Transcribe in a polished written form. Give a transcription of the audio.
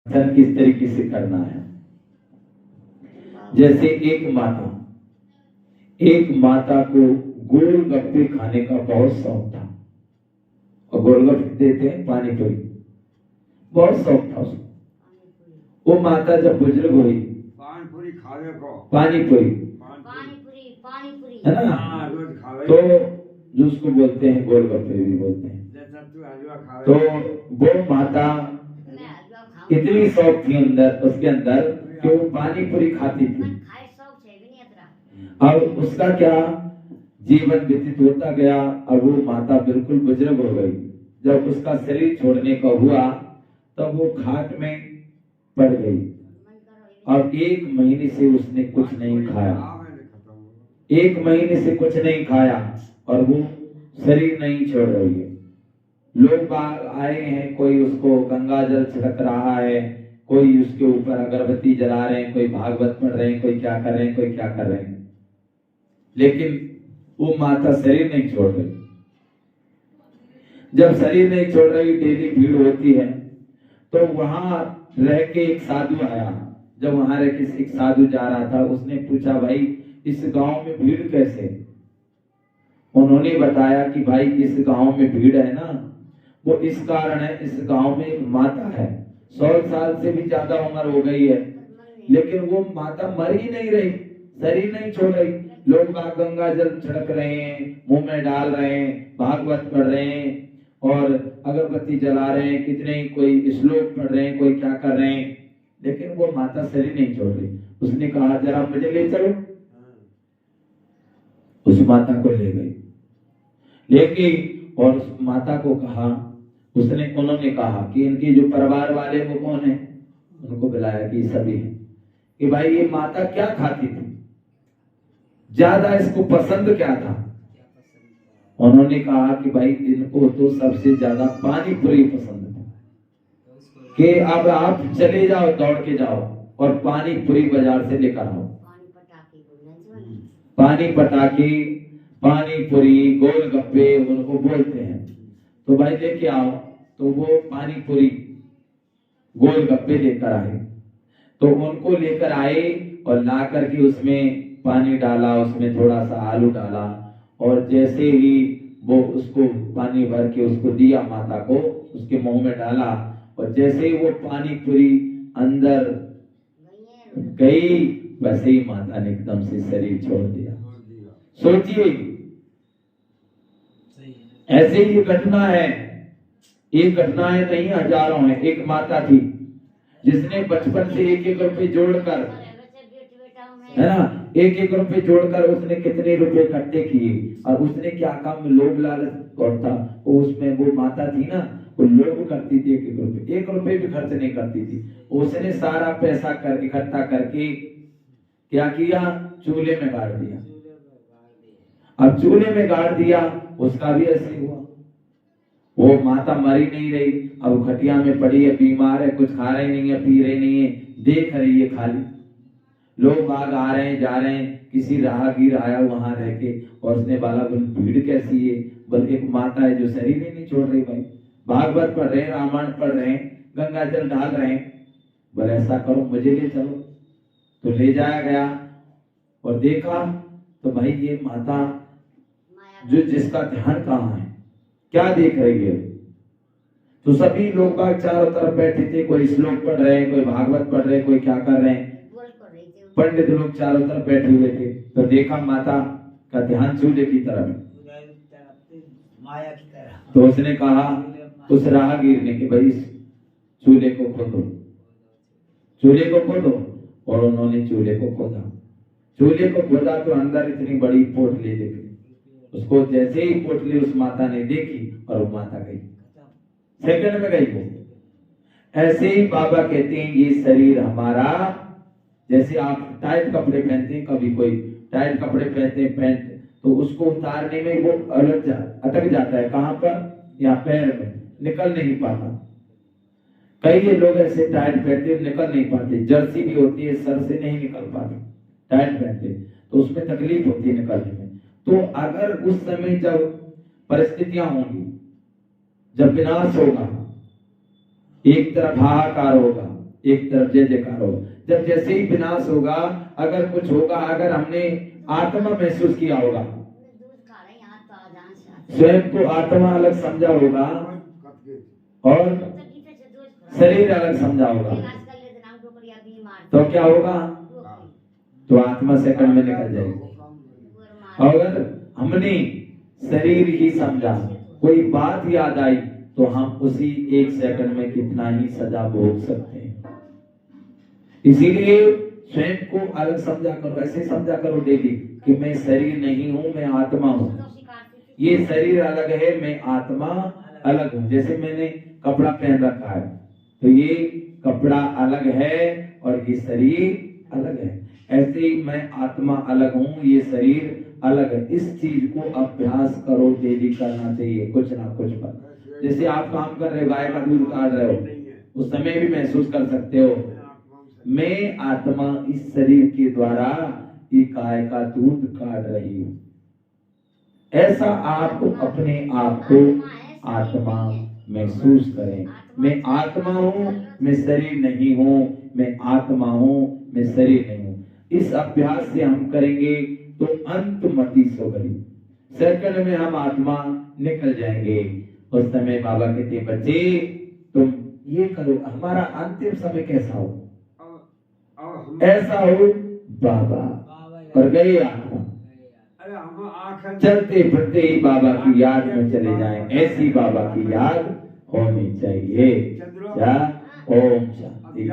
धन किस तरीके से करना है। जैसे एक माता को गोलगप्पे खाने का बहुत शौक था और गोलगप्पे देते हैं पानी पूरी, बहुत शौक था उसको। वो माता जब बुजुर्ग हुई, पानी पूरी है ना, तो जो उसको बोलते हैं गोलगप्पे भी बोलते हैं। तो वो माता इतनी शौक थी अंदर उसके अंदर कि वो पानी पूरी खाती थी। अब उसका क्या जीवन व्यतीत होता गया। अब वो माता बिल्कुल बुजुर्ग हो गई। जब उसका शरीर छोड़ने का हुआ तब वो खाट में पड़ गई। अब 1 महीने से उसने कुछ नहीं खाया, 1 महीने से कुछ नहीं खाया और वो शरीर नहीं छोड़ रही है। लोग आए हैं, कोई उसको गंगा जल छिड़क रहा है, कोई उसके ऊपर अगरबत्ती जला रहे हैं, कोई भागवत पढ़ रहे हैं, कोई क्या कर रहे हैं, कोई क्या कर रहे हैं, लेकिन वो माता शरीर नहीं छोड़ रही। जब शरीर नहीं छोड़ रही, डेली भीड़ होती है, तो वहां रह के एक साधु आया। जब वहां रह के एक साधु जा रहा था, उसने पूछा भाई इस गांव में भीड़ कैसे? उन्होंने बताया कि भाई इस गांव में भीड़ है ना, वो इस कारण है, इस गांव में एक माता है, 100 साल से भी ज्यादा उम्र हो गई है, लेकिन वो माता मर ही नहीं रही, शरीर नहीं छोड़ रही। लोग गंगा जल छिड़क रहे हैं, मुंह में डाल रहे हैं, भागवत पढ़ रहे हैं और अगरबत्ती जला रहे हैं, कितने कोई श्लोक पढ़ रहे हैं, कोई क्या कर रहे हैं, लेकिन वो माता शरीर नहीं छोड़ रही। उसने कहा जरा मुझे ले चलो। उस माता को ले गई, लेके और उस माता को कहा, उन्होंने कहा कि इनके जो परिवार वाले वो कौन है, उनको बुलाया कि सभी है, कि भाई ये माता क्या खाती थी, ज्यादा इसको पसंद क्या था? उन्होंने कहा कि भाई इनको तो सबसे ज्यादा पानी पूरी पसंद था, कि अब आप चले जाओ, दौड़ के जाओ और पानी पूरी बाजार से लेकर आओ। पानी पटाखे, पानी पूरी, गोलगप्पे उनको बोलते हैं, तो भाई लेके आओ। तो वो पानी पूरी गोलगप्पे लेकर आए, तो उनको लेकर आए और ला करके उसमें पानी डाला, उसमें थोड़ा सा आलू डाला और जैसे ही वो उसको पानी भर के उसको दिया माता को, उसके मुंह में डाला और जैसे ही वो पानी पूरी अंदर गई वैसे ही माता ने एकदम से शरीर छोड़ दिया। सोचिए, ऐसे ही घटना है, एक घटनाएं नहीं हजारों हैं। एक माता थी जिसने बचपन से 1-1 रुपए जोड़कर, है ना, 1-1 रुपए जोड़कर उसने कितने रुपए इकट्ठे किए और उसने क्या काम, लोभ लालच और था उसमें। वो माता थी ना, वो लोभ करती थी, 1 रुपए भी खर्च नहीं करती थी। उसने सारा पैसा कर इकट्ठा करके क्या किया, चूल्हे में गाड़ दिया। अब चूल्हे में गाड़ दिया, उसका भी ऐसे हुआ। वो माता मरी नहीं रही, अब खटिया में पड़ी है, बीमार है, कुछ खा रही नहीं है, पी रही नहीं है, देख रही है खाली। लोग बाग आ रहे हैं, जा रहे हैं, किसी राहगीर आया वहां रह के और उसने बोला भीड़ कैसी है? बल एक माता है जो शरीर ही नहीं छोड़ रही। भाई भागवत पढ़ रहे हैं, रामायण पढ़ रहे हैं, गंगा जल डाल रहे हैं, बोले ऐसा करो मुझे ले चलो। तो ले जाया गया और देखा तो भाई ये माता जो जिसका ध्यान कहाँ है, क्या देख रही है? तो सभी लोग बाग चारों तरफ बैठे थे, कोई श्लोक पढ़ रहे हैं, कोई भागवत पढ़ रहे हैं, कोई क्या कर रहे हैं, पंडित लोग चारों तरफ बैठे हुए थे। तो देखा माता का ध्यान चूल्हे की तरफ, तो उसने कहा उस राहगीर ने कि भाई चूल्हे को खोदो, चूल्हे को खोदो। और उन्होंने चूल्हे को खोदा। चूल्हे को खोदा तो अंदर इतनी बड़ी पोटली देखी। उसको जैसे ही पोटली उस माता ने देखी और वो माता गई, सेकंड में गई वो। ऐसे ही बाबा कहते हैं ये शरीर हमारा, जैसे आप टाइट कपड़े पहनते हैं, कभी कोई टाइट कपड़े पहनते हैं पैंट, तो उसको उतारने में वो अटक जाता है, कहां पर? या पैर में, निकल नहीं पाता। कई लोग ऐसे टाइट पहनते निकल नहीं पाते, जर्सी भी होती है, सर से नहीं निकल पाती, टाइट पहनते तो उसमें तकलीफ होती है निकलने में। तो अगर उस समय जब परिस्थितियां होंगी, जब विनाश होगा, एक तरफ हाहाकार होगा, एक तरफ जय जयकार हो। जब जैसे ही विनाश होगा, अगर कुछ होगा, अगर हमने आत्मा महसूस किया होगा, स्वयं को आत्मा अलग समझा होगा और शरीर अलग समझा होगा, तो क्या होगा? तो आत्मा सेकंड में निकल जाएगी। अगर हमने शरीर ही समझा, कोई बात याद आई, तो हम उसी एक सेकंड में कितना ही सजा भोग सकते हैं। इसीलिए स्वयं को अलग समझा करो, ऐसे समझा करो डेली कि मैं शरीर नहीं हूं, मैं आत्मा हूं। ये शरीर अलग है, मैं आत्मा अलग हूं। जैसे मैंने कपड़ा पहन रखा है, तो ये कपड़ा अलग है और ये शरीर अलग है। ऐसे ही मैं आत्मा अलग हूं, ये शरीर अलग है। इस चीज को अभ्यास करो, डेली करना चाहिए कुछ ना कुछ पर। जैसे आप काम कर रहे हो, गाय का दूध काट रहे हो, उस समय भी महसूस कर सकते हो मैं आत्मा इस शरीर के द्वारा ये गाय का दूध काट रही हूं। ऐसा आप अपने आप को आत्मा महसूस करें। मैं आत्मा हूं, मैं शरीर नहीं हूं, मैं आत्मा हूं, मैं शरीर नहीं हूं। इस अभ्यास से हम करेंगे तो अंत मति सो गई, सेकंड में हम आत्मा निकल जाएंगे। उस समय बाबा कहते बच्चे तुम ये करो, हमारा अंतिम समय कैसा हो, ऐसा हो बाबा और गए आत्मा, चलते फिरते ही बाबा की याद में चले जाएं। ऐसी बाबा की याद होनी चाहिए। क्या? ओम शांति।